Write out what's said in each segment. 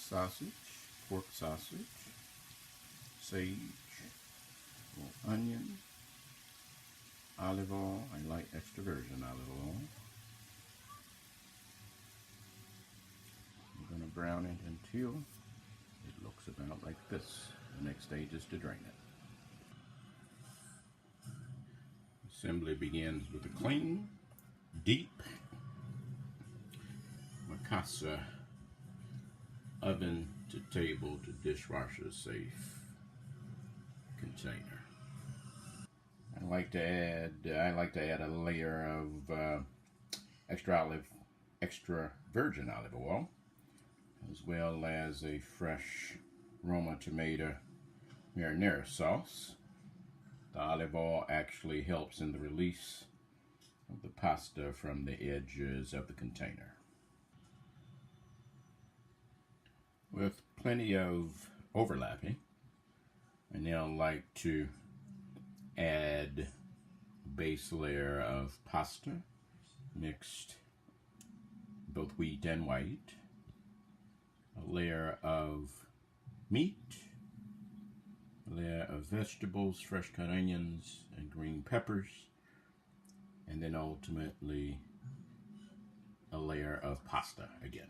sausage, pork sausage, sage, little onion, olive oil. I like extra virgin olive oil. I'm going to brown it until it looks about like this. The next stage is to drain it. Assembly begins with a clean, deep Mikasa oven to table to dishwasher safe container. I like to add a layer of extra virgin olive oil, as well as a fresh Roma tomato marinara sauce. The olive oil actually helps in the release of the pasta from the edges of the container. With plenty of overlapping, I now like to add a base layer of pasta mixed both wheat and white, a layer of meat, a layer of vegetables, fresh cut onions and green peppers, and then ultimately a layer of pasta again.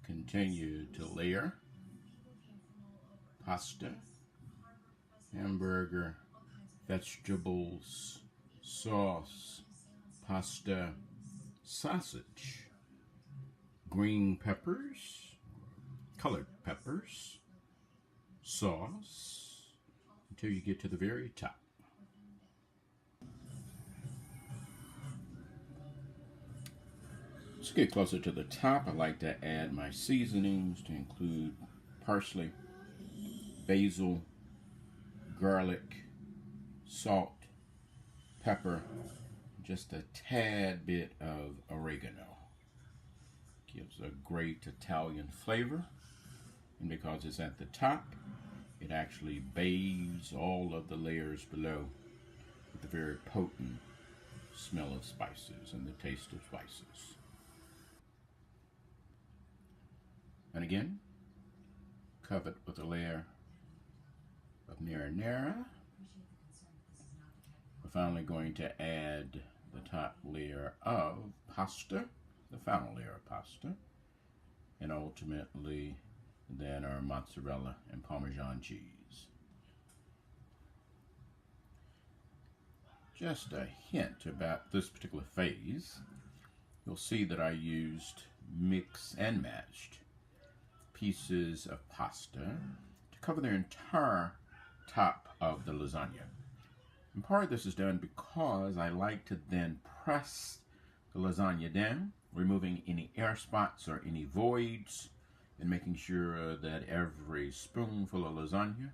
Continue to layer pasta, hamburger, vegetables, sauce, pasta, sausage, green peppers, colored peppers, sauce, until you get to the very top. Let's get closer to the top. I like to add my seasonings to include parsley, basil, garlic, salt, pepper, just a tad bit of oregano. Gives a great Italian flavor, and because it's at the top, it actually bathes all of the layers below with the very potent smell of spices and the taste of spices. And again, covered with a layer of marinara. We're finally going to add the top layer of pasta, the final layer of pasta, and ultimately then our mozzarella and Parmesan cheese. Just a hint about this particular phase, you'll see that I used mix and matched pieces of pasta to cover the entire top of the lasagna. And part of this is done because I like to then press the lasagna down, removing any air spots or any voids, and making sure that every spoonful of lasagna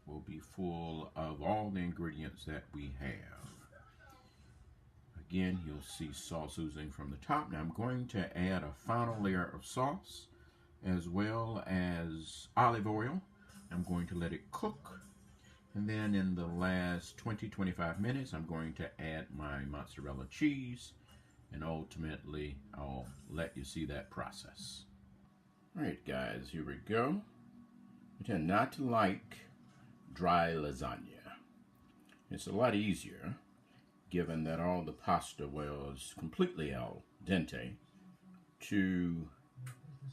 will be full of all the ingredients that we have. Again, you'll see sauce oozing from the top. Now I'm going to add a final layer of sauce as well as olive oil. I'm going to let it cook, and then in the last 20-25 minutes I'm going to add my mozzarella cheese, and ultimately I'll let you see that process. Alright guys, here we go. I tend not to like dry lasagna. It's a lot easier, given that all the pasta was completely al dente, to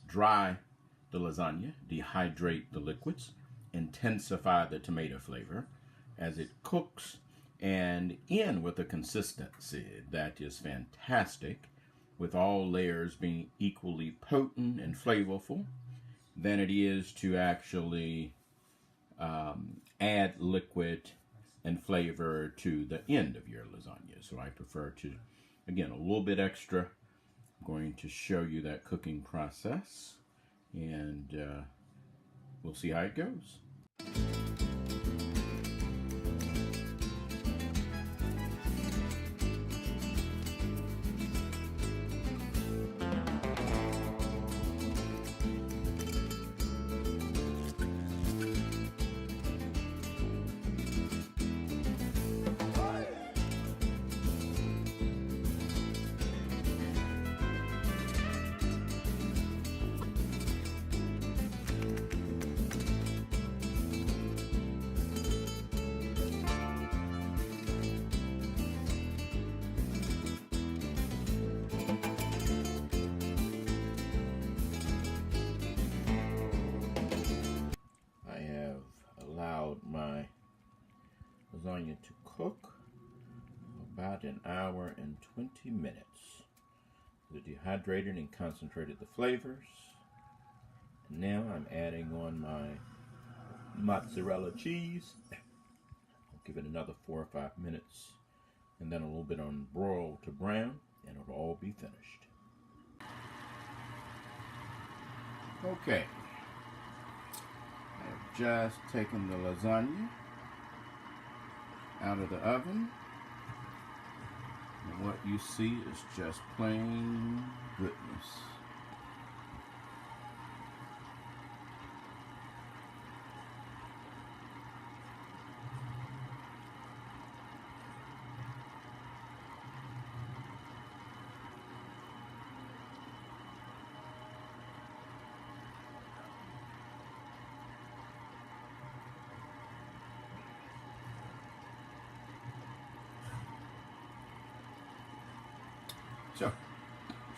dry the lasagna, dehydrate the liquids, intensify the tomato flavor as it cooks, and end with a consistency that is fantastic, with all layers being equally potent and flavorful, than it is to actually add liquid and flavor to the end of your lasagna. So I prefer to, again, a little bit extra. I'm going to show you that cooking process, and we'll see how it goes. Allowed my lasagna to cook about an hour and 20 minutes. It dehydrated and concentrated the flavors. And now I'm adding on my mozzarella cheese. I'll give it another 4 or 5 minutes, and then a little bit on broil to brown, and it'll all be finished. Okay. I've just taken the lasagna out of the oven, and what you see is just plain goodness.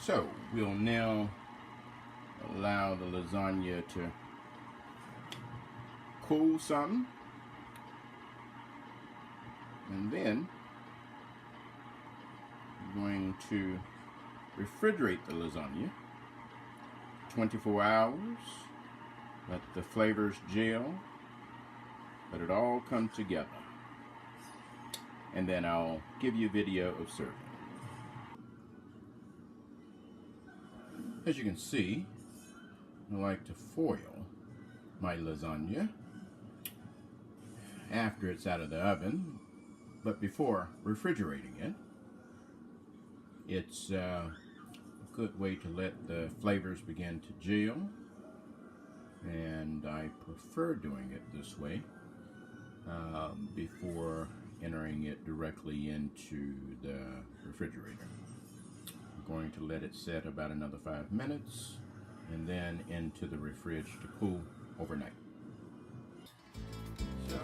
So we'll now allow the lasagna to cool some, and then we're going to refrigerate the lasagna 24 hours, let the flavors gel, let it all come together, and then I'll give you a video of serving. As you can see, I like to foil my lasagna after it's out of the oven, but before refrigerating it. It's a good way to let the flavors begin to gel, and I prefer doing it this way before entering it directly into the refrigerator. Going to let it set about another 5 minutes, and then into the fridge to cool overnight. So